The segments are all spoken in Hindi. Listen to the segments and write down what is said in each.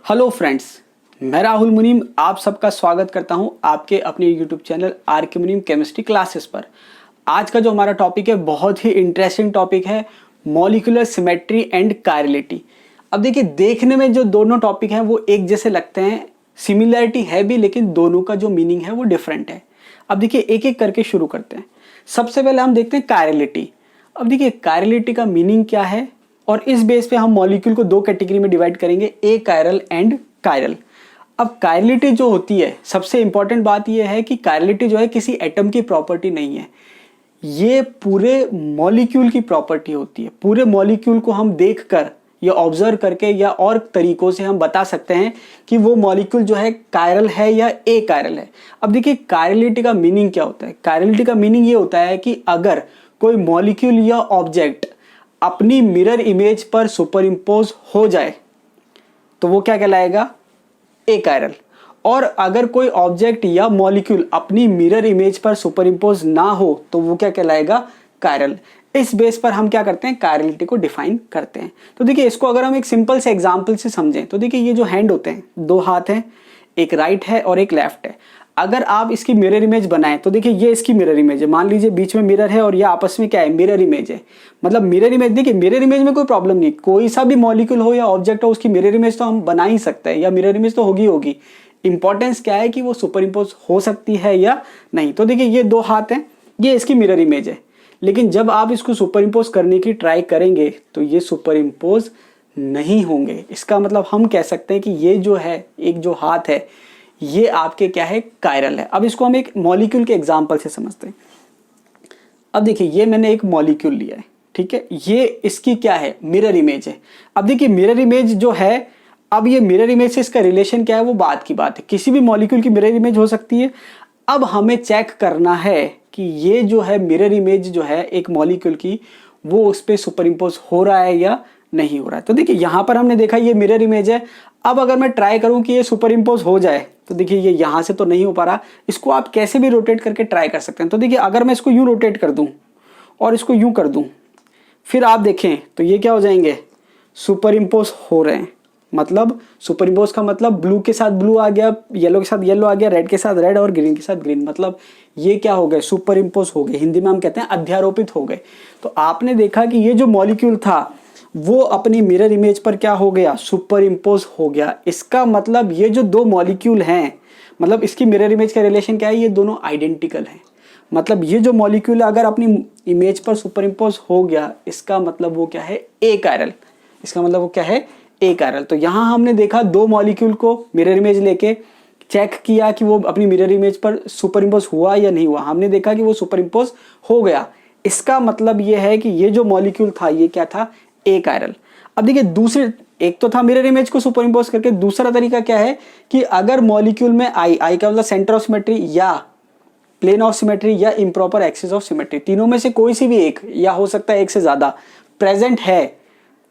हेलो फ्रेंड्स, मैं राहुल मुनीम आप सबका स्वागत करता हूं आपके अपने यूट्यूब चैनल आर के मुनीम केमिस्ट्री क्लासेस पर। आज का जो हमारा टॉपिक है बहुत ही इंटरेस्टिंग टॉपिक है, मॉलिक्यूलर सिमेट्री एंड कायरलिटी। अब देखिए, देखने में जो दोनों टॉपिक हैं वो एक जैसे लगते हैं, सिमिलैरिटी है भी, लेकिन दोनों का जो मीनिंग है वो डिफरेंट है। अब देखिए, एक एक करके शुरू करते हैं। सबसे पहले हम देखते हैं कायरलिटी। अब देखिए, कायरलिटी का मीनिंग क्या है और इस बेस पे हम मॉलिक्यूल को दो कैटेगरी में डिवाइड करेंगे, ए कायरल एंड कायरल। अब कायरलिटी जो होती है, सबसे इंपॉर्टेंट बात यह है कि कायरलिटी जो है किसी एटम की प्रॉपर्टी नहीं है, ये पूरे मॉलिक्यूल की प्रॉपर्टी होती है। पूरे मॉलिक्यूल को हम देखकर या ऑब्जर्व करके या और तरीकों से हम बता सकते हैं कि वो मॉलिक्यूल जो है कायरल है या ए कायरल है। अब देखिए, कायरलिटी का मीनिंग क्या होता है। कायरलिटी का मीनिंग ये होता है कि अगर कोई मॉलिक्यूल या ऑब्जेक्ट अपनी मिरर इमेज पर सुपर इम्पोज हो जाए तो वो क्या कहलाएगा, ए कायरल। और अगर कोई ऑब्जेक्ट या मॉलिक्यूल अपनी मिरर इमेज पर सुपर इम्पोज ना हो तो वो क्या कहलाएगा, कायरल। इस बेस पर हम क्या करते हैं, कायरलिटी को डिफाइन करते हैं। तो देखिए, इसको अगर हम एक सिंपल से एग्जांपल से समझें तो देखिए, ये जो हैंड होते हैं, दो हाथ हैं, एक राइट है और एक लेफ्ट है। अगर आप इसकी मिरर इमेज बनाएं तो देखिए, ये इसकी मिरर इमेज है। मान लीजिए बीच में मिरर है और ये आपस में क्या है, मिरर इमेज है। मतलब मिरर इमेज, देखिए मिरर इमेज में कोई प्रॉब्लम नहीं, कोई सा भी मॉलिक्यूल हो या ऑब्जेक्ट हो उसकी मिरर इमेज तो हम बना ही सकते हैं, या मिरर इमेज तो होगी होगी। इंपॉर्टेंस क्या है कि वो सुपर इम्पोज हो सकती है या नहीं। तो देखिए, ये दो हाथ हैं, ये इसकी मिरर इमेज है, लेकिन जब आप इसको सुपर इम्पोज करने की ट्राई करेंगे तो ये सुपर इम्पोज नहीं होंगे। इसका मतलब हम कह सकते हैं कि ये जो है, एक जो हाथ है, ये आपके क्या है, कायरल है। अब इसको हम एक मॉलिक्यूल के एग्जांपल से समझते हैं। अब देखिए, ये मैंने एक मॉलिक्यूल लिया है, ठीक है, ये इसकी क्या है, मिरर इमेज है। अब देखिए, मिरर इमेज जो है, अब ये मिरर इमेज से इसका रिलेशन क्या है वो बात की बात है। किसी भी मॉलिक्यूल की मिरर इमेज हो सकती है। अब हमें चेक करना है कि ये जो है मिरर इमेज जो है एक मॉलिक्यूल की, वो उस पर सुपर इम्पोज हो रहा है या नहीं हो रहा है। तो देखिए, यहां पर हमने देखा ये मिरर इमेज है। अब अगर मैं ट्राई करूं कि ये सुपर इम्पोज हो जाए तो देखिए, ये यहां से तो नहीं हो पा रहा। इसको आप कैसे भी रोटेट करके ट्राई कर सकते हैं। तो देखिए, अगर मैं इसको यूं रोटेट कर दूं और इसको यूं कर दूं, फिर आप देखें तो ये क्या हो जाएंगे, सुपर इम्पोज हो रहे हैं। मतलब सुपर इम्पोज का मतलब ब्लू के साथ ब्लू आ गया, येलो के साथ येलो आ गया, रेड के साथ रेड और ग्रीन के साथ ग्रीन। मतलब ये क्या हो गए, सुपर इम्पोज हो गए। हिंदी में हम कहते हैं अध्यारोपित हो गए। तो आपने देखा कि ये जो मॉलिक्यूल था वो अपनी मिरर इमेज पर क्या हो गया, सुपर इम्पोज हो गया। इसका मतलब ये जो दो मॉलिक्यूल हैं, मतलब इसकी मिरर इमेज का रिलेशन क्या है, ये दोनों आइडेंटिकल हैं। मतलब ये जो मॉलिक्यूल अगर अपनी इमेज पर सुपर इम्पोज हो गया, इसका मतलब वो क्या है, ए कायरल। इसका मतलब वो क्या है, ए कायरल। तो यहां हमने देखा दो मॉलिक्यूल को मिरर इमेज लेके चेक किया कि वो अपनी मिरर इमेज पर सुपर इम्पोज हुआ या नहीं हुआ। हमने देखा कि वो सुपर इम्पोज हो गया। इसका मतलब ये है कि ये जो मॉलिक्यूल था ये क्या था, ए कायरल। अब देखिए, दूसरे, एक तो था मिरर इमेज को सुपर इम्पोज करके, दूसरा तरीका क्या है कि अगर मॉलिक्यूल में आई का मतलब सेंटर ऑफ सिमेट्री या प्लेन ऑफ सिमेट्री या इम्प्रॉपर एक्सिस ऑफ सिमेट्री, तीनों में से कोई सी भी एक, या हो सकता है एक से ज्यादा, प्रेजेंट है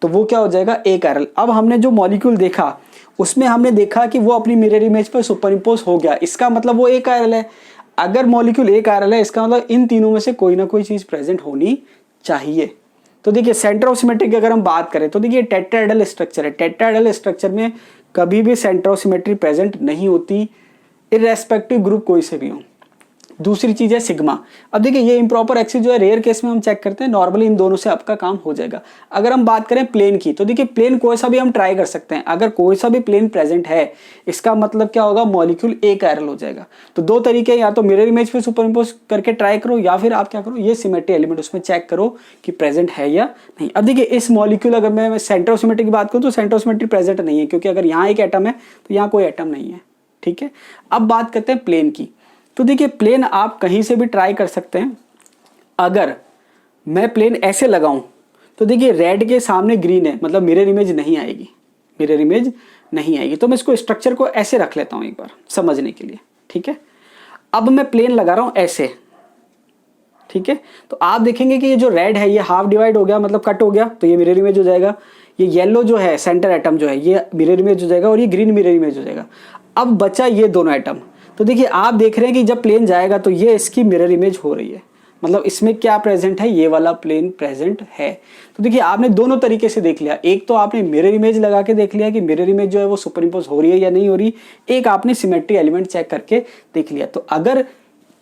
तो वो क्या हो जाएगा, ए कायरल। अब हमने जो मॉलिक्यूल देखा उसमें हमने देखा कि वो अपनी मिरर इमेज पर सुपर इम्पोज हो गया, इसका मतलब वो ए कायरल है। अगर मॉलिक्यूल ए कायरल है, इसका मतलब इन तीनों में से कोई ना कोई चीज प्रेजेंट होनी चाहिए। तो देखिए, सेंटर ऑफ सिमेट्री की अगर हम बात करें तो देखिए, टेट्राहेड्रल स्ट्रक्चर है। टेट्राहेड्रल स्ट्रक्चर में कभी भी सेंटर ऑफ सिमेट्री प्रेजेंट नहीं होती, इररेस्पेक्टिव ग्रुप कोई से भी हो। दूसरी चीज है सिग्मा। अब देखिए, ये इम्प्रॉपर एक्सिस जो है रेयर केस में हम चेक करते हैं, नॉर्मली इन दोनों से आपका काम हो जाएगा। अगर हम बात करें प्लेन की तो देखिए, प्लेन कोई सा भी हम ट्राई कर सकते हैं। अगर कोई सा भी प्लेन प्रेजेंट है, इसका मतलब क्या होगा, मॉलिक्यूल ए कायरल हो जाएगा। तो दो तरीके, या तो मिरर इमेज पे सुपर इम्पोज करके ट्राई करो, या फिर आप क्या करो, ये सिमेट्री एलिमेंट उसमें चेक करो कि प्रेजेंट है या नहीं। अब देखिए, इस मॉलिक्यूल अगर मैं सेंटर ऑफ सिमेट्री की बात करूं तो सेंटर ऑफ सिमेट्री प्रेजेंट नहीं है, क्योंकि अगर यहाँ एक एटम है तो यहाँ कोई एटम नहीं है, ठीक है। अब बात करते हैं प्लेन की। तो देखिए, प्लेन आप कहीं से भी ट्राई कर सकते हैं। अगर मैं प्लेन ऐसे लगाऊं तो देखिए, रेड के सामने ग्रीन है, मतलब मिरर इमेज नहीं आएगी, मिरर इमेज नहीं आएगी। तो मैं इसको स्ट्रक्चर को ऐसे रख लेता हूं एक बार समझने के लिए, ठीक है। अब मैं प्लेन लगा रहा हूं ऐसे, ठीक है। तो आप देखेंगे कि ये जो रेड है ये हाफ डिवाइड हो गया, मतलब कट हो गया, तो ये मिरर इमेज हो जाएगा। ये येलो जो है सेंटर एटम जो है ये मिरर इमेज हो जाएगा, और ये ग्रीन मिरर इमेज हो जाएगा। अब बचा ये दोनों एटम। तो देखिए, आप देख रहे हैं कि जब प्लेन जाएगा तो ये इसकी मिरर इमेज हो रही है, मतलब इसमें क्या प्रेजेंट है, ये वाला प्लेन प्रेजेंट है। तो देखिए आपने दोनों तरीके से देख लिया, एक तो आपने मिरर इमेज लगा के देख लिया कि मिरर इमेज जो है वो सुपर इम्पोज हो रही है या नहीं हो रही, एक आपने सिमेट्री एलिमेंट चेक करके देख लिया। तो अगर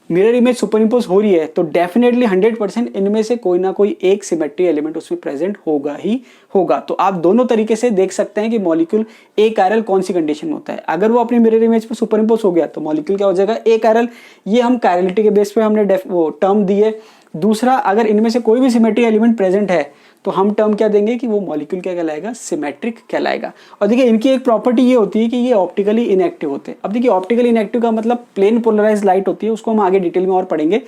मिरर इमेज सुपर इम्पोज हो रही है तो डेफिनेटली 100% इनमें से कोई ना कोई एक सिमेट्री एलिमेंट उसमें प्रेजेंट होगा ही होगा। तो आप दोनों तरीके से देख सकते हैं कि मॉलिक्यूल ए कायरल कौन सी कंडीशन में होता है। अगर वो अपनी मिरर इमेज पे सुपर इम्पोज हो गया तो मॉलिक्यूल क्या हो जाएगा, ए कायरल। ये हम कायरलिटी के बेस पे हमने वो टर्म दी है। दूसरा, अगर इनमें से कोई भी सिमेट्री एलिमेंट प्रेजेंट है तो हम टर्म क्या देंगे कि वो मॉलिक्यूल क्या कहलाएगा, सिमेट्रिक कहलाएगा। और देखिए इनकी एक प्रॉपर्टी ये होती है कि ये ऑप्टिकली इनएक्टिव होते हैं। अब देखिए ऑप्टिकली इनएक्टिव का मतलब प्लेन पोलराइज लाइट होती है, उसको हम आगे डिटेल में और पढ़ेंगे।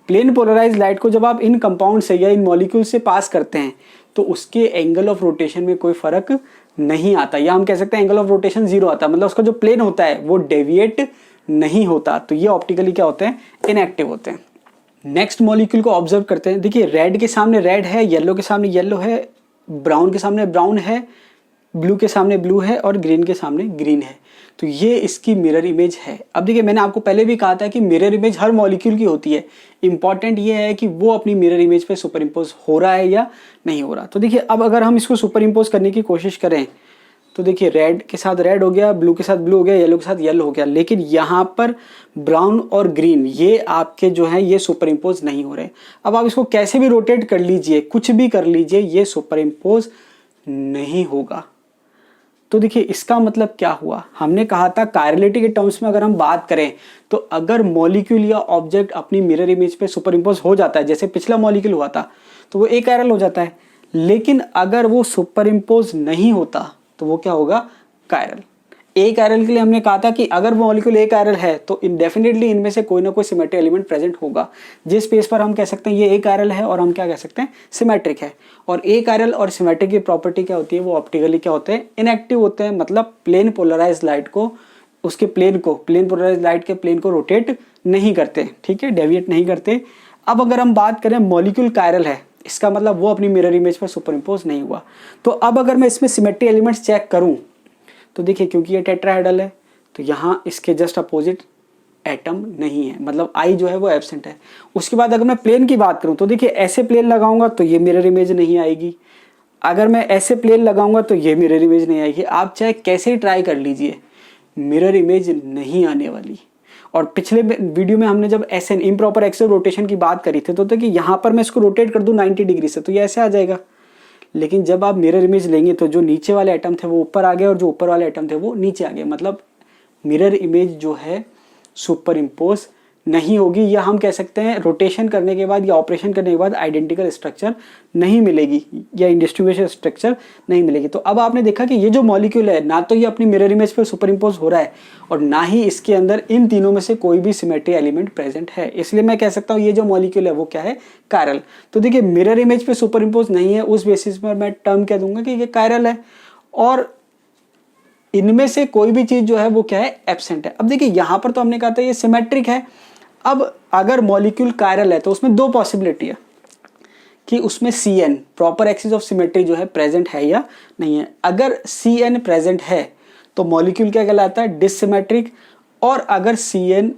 प्लेन पोलराइज लाइट को जब आप इन कंपाउंड से या इन मॉलिक्यूल से पास करते हैं तो उसके एंगल ऑफ रोटेशन में कोई फर्क नहीं आता, या हम कह सकते हैं एंगल ऑफ रोटेशन 0 आता है। मतलब उसका जो प्लेन होता है वो डेविएट नहीं होता। तो ये ऑप्टिकली क्या होते हैं, इनएक्टिव होते हैं। नेक्स्ट मॉलिक्यूल को ऑब्जर्व करते हैं। देखिए रेड के सामने रेड है, येलो के सामने येलो है, ब्राउन के सामने ब्राउन है, ब्लू के सामने ब्लू है और ग्रीन के सामने ग्रीन है। तो ये इसकी मिरर इमेज है। अब देखिए मैंने आपको पहले भी कहा था कि मिरर इमेज हर मॉलिक्यूल की होती है। इंपॉर्टेंट ये है कि वो अपनी मिरर इमेज पे सुपर इम्पोज हो रहा है या नहीं हो रहा। तो देखिए अब अगर हम इसको सुपर इम्पोज करने की कोशिश करें तो देखिए रेड के साथ रेड हो गया, ब्लू के साथ ब्लू हो गया, येलो के साथ येलो हो गया, लेकिन यहाँ पर ब्राउन और ग्रीन ये आपके जो है ये सुपर इम्पोज नहीं हो रहे। अब आप इसको कैसे भी रोटेट कर लीजिए, कुछ भी कर लीजिए, ये सुपर इम्पोज नहीं होगा। तो देखिए इसका मतलब क्या हुआ, हमने कहा था कायरलिटी के टर्म्स में अगर हम बात करें तो अगर मॉलिक्यूल या ऑब्जेक्ट अपनी मिरर इमेज पे सुपर इम्पोज हो जाता है, जैसे पिछला मॉलिक्यूल हुआ था, तो वो एक कायरल हो जाता है। लेकिन अगर वो सुपर इम्पोज नहीं होता तो वो क्या होगा, कायरल। ए कायरल के लिए हमने कहा था कि अगर वो मॉलिक्यूल ए कायरल है तो डेफिनेटली इनमें से कोई ना कोई सिमेट्रिक एलिमेंट प्रेजेंट होगा, जिस पेज पर हम कह सकते हैं ये ए कायरल है और हम क्या कह सकते हैं, सिमेट्रिक है। और ए कायरल और सिमेट्रिक की प्रॉपर्टी क्या होती है, वो ऑप्टिकली क्या होते हैं, इनएक्टिव होते हैं। मतलब प्लेन पोलराइज लाइट को, उसके प्लेन पोलराइज लाइट के प्लेन को रोटेट नहीं करते, ठीक है, डेविएट नहीं करते। अब अगर हम बात करें मॉलिक्यूल कायरल है, इसका मतलब वो अपनी मिरर इमेज पर सुपर इम्पोज नहीं हुआ। तो अब अगर मैं इसमें सिमेट्री एलिमेंट्स चेक करूं तो देखिए क्योंकि ये टेट्राहेड्रल है तो यहाँ इसके जस्ट अपोजिट एटम नहीं है, मतलब आई जो है वो एब्सेंट है। उसके बाद अगर मैं प्लेन की बात करूं तो देखिए ऐसे प्लेन लगाऊंगा तो ये मिरर इमेज नहीं आएगी, अगर मैं ऐसे प्लेन लगाऊंगा तो ये मिरर इमेज नहीं आएगी। आप चाहे कैसे ट्राई कर लीजिए, मिरर इमेज नहीं आने वाली। और पिछले वीडियो में हमने जब S n improper axial rotation की बात करी थी तो कि यहाँ पर मैं इसको रोटेट कर दूं 90 डिग्री से तो ये ऐसे आ जाएगा। लेकिन जब आप मिरर इमेज लेंगे तो जो नीचे वाले एटम थे वो ऊपर आ गए और जो ऊपर वाले एटम थे वो नीचे आ गए। मतलब मिरर इमेज जो है सुपर इम्पोज नहीं होगी, या हम कह सकते हैं रोटेशन करने के बाद या ऑपरेशन करने के बाद आइडेंटिकल स्ट्रक्चर नहीं मिलेगी या इंडिस्ट्रीब्यूशन स्ट्रक्चर नहीं मिलेगी। तो अब आपने देखा कि ये जो मॉलिक्यूल है ना तो ये अपनी मिरर इमेज पर सुपर इम्पोज हो रहा है और ना ही इसके अंदर इन तीनों में से कोई भी सिमेट्री एलिमेंट प्रेजेंट है। इसलिए मैं कह सकता हूँ ये जो मॉलिक्यूल है वो क्या है, कायरल। तो देखिए मिरर इमेज पे सुपर इम्पोज नहीं है, उस बेसिस पर मैं टर्म कह दूंगा कि ये कायरल है और इनमें से कोई भी चीज जो है वो क्या है, एब्सेंट है। अब देखिए यहां पर तो हमने कहा था ये सिमेट्रिक है। अब अगर मॉलिक्यूल कायरल है तो उसमें दो पॉसिबिलिटी है कि उसमें CN proper axis of symmetry जो है प्रेजेंट है या नहीं है। अगर CN प्रेजेंट है तो मॉलिक्यूल क्या कहलाता है, डिससिमेट्रिक, और अगर CN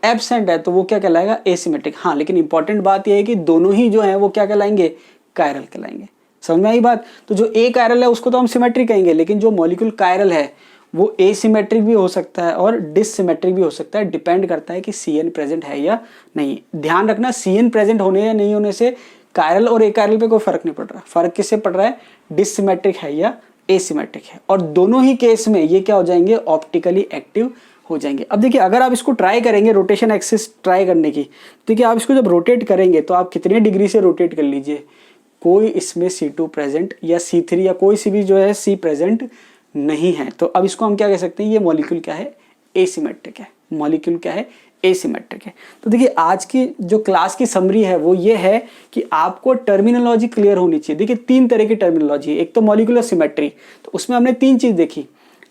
एब्सेंट है तो वो क्या कहलाएगा, एसिमेट्रिक। हाँ, लेकिन इंपॉर्टेंट बात यह है कि दोनों ही जो है वो क्या कहलाएंगे, कायरल कहलाएंगे। समझ में आई बात। तो जो ए कायरल है उसको तो हम सिमेट्रिक कहेंगे, लेकिन जो मॉलिक्यूल कायरल है वो एसिमेट्रिक भी हो सकता है और डिससिमेट्रिक भी हो सकता है, डिपेंड करता है कि CN प्रेजेंट है या नहीं। ध्यान रखना CN प्रेजेंट होने या नहीं होने से कायरल और ए कायरल पे कोई फर्क नहीं पड़ रहा। फर्क किससे पड़ रहा है, डिससिमेट्रिक है या एसिमेट्रिक है। और दोनों ही केस में ये क्या हो जाएंगे, ऑप्टिकली एक्टिव हो जाएंगे। अब देखिए अगर आप इसको ट्राई करेंगे रोटेशन एक्सिस ट्राई करने की, देखिए आप इसको जब रोटेट करेंगे तो आप कितने डिग्री से रोटेट कर लीजिए, कोई इसमें C2 प्रेजेंट या C3 या कोई सी भी जो है C प्रेजेंट नहीं है। तो अब इसको हम क्या कह सकते हैं, ये मॉलिक्यूल क्या है, एसिमेट्रिक है। मॉलिक्यूल क्या है, एसिमेट्रिक है। तो देखिए आज की जो क्लास की समरी है वो ये है कि आपको टर्मिनोलॉजी क्लियर होनी चाहिए। देखिए तीन तरह की टर्मिनोलॉजी है, एक तो मॉलिक्यूलर सिमेट्री, तो उसमें हमने तीन चीज देखी।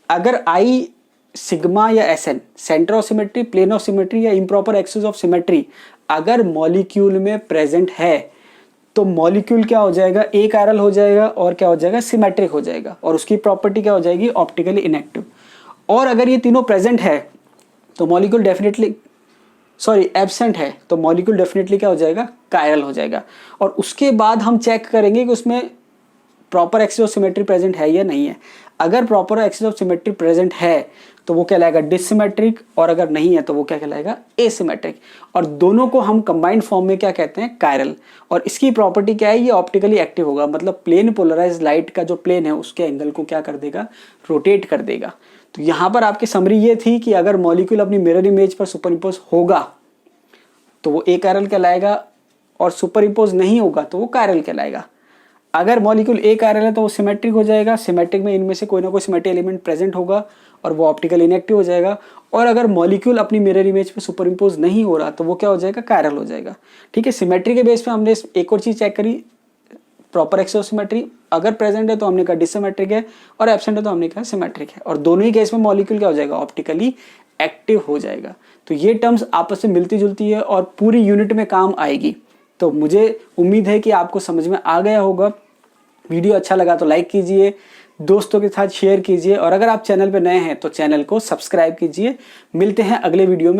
अगर आई सिग्मा या SN centre of symmetry, plane of symmetry या इम्प्रॉपर एक्सिस ऑफ सिमेट्री अगर मॉलिक्यूल में प्रेजेंट है तो मॉलिक्यूल क्या हो जाएगा, ए कायरल हो जाएगा और क्या हो जाएगा, सिमेट्रिक हो जाएगा, और उसकी प्रॉपर्टी क्या हो जाएगी, ऑप्टिकली इनएक्टिव। और अगर ये तीनों प्रेजेंट है तो मॉलिक्यूल डेफिनेटली एब्सेंट है तो मॉलिक्यूल डेफिनेटली क्या हो जाएगा, कायरल हो जाएगा। और उसके बाद हम चेक करेंगे कि उसमें proper axis of symmetry present है या नहीं है। अगर proper axis of symmetry present है तो वो कहलाएगा डिसिमेट्रिक, और अगर नहीं है तो वो क्या कहलाएगा एसिमेट्रिक। और दोनों को हम कंबाइंड फॉर्म में क्या कहते हैं, कायरल। और इसकी प्रॉपर्टी क्या है, ये ऑप्टिकली एक्टिव होगा, मतलब प्लेन पोलराइज लाइट का जो प्लेन है उसके एंगल को क्या कर देगा, रोटेट कर देगा। तो यहाँ पर आपकी समरी ये थी कि अगर मॉलिक्यूल अपनी मिरर इमेज पर सुपरइम्पोज होगा तो वो ए कायरल कहलाएगा, और सुपरइम्पोज नहीं होगा तो वो कायरल कहलाएगा। अगर मॉलिक्यूल ए कायरल है तो वो सिमेट्रिक हो जाएगा, सिमेट्रिक में इनमें से कोई ना कोई सिमेट्री एलिमेंट प्रेजेंट होगा और वो ऑप्टिकल इनएक्टिव हो जाएगा। और अगर मॉलिक्यूल अपनी मिरर इमेज पे सुपरइम्पोज नहीं हो रहा तो वो क्या हो जाएगा, कायरल हो जाएगा। ठीक है, सिमेट्री के बेस पे हमने एक और चीज चेक करी, प्रॉपर एक्सिस ऑफ सिमेट्री। अगर प्रेजेंट है तो हमने कहा डिसिमेट्रिक है, और एब्सेंट है तो हमने कहा सिमेट्रिक है। और दोनों ही केस में मॉलिक्यूल क्या हो जाएगा, ऑप्टिकली एक्टिव हो जाएगा। तो ये टर्म्स आपस में मिलती जुलती है और पूरी यूनिट में काम आएगी। तो मुझे उम्मीद है कि आपको समझ में आ गया होगा। वीडियो अच्छा लगा तो लाइक कीजिए, दोस्तों के साथ शेयर कीजिए, और अगर आप चैनल पर नए हैं तो चैनल को सब्सक्राइब कीजिए। मिलते हैं अगले वीडियो में।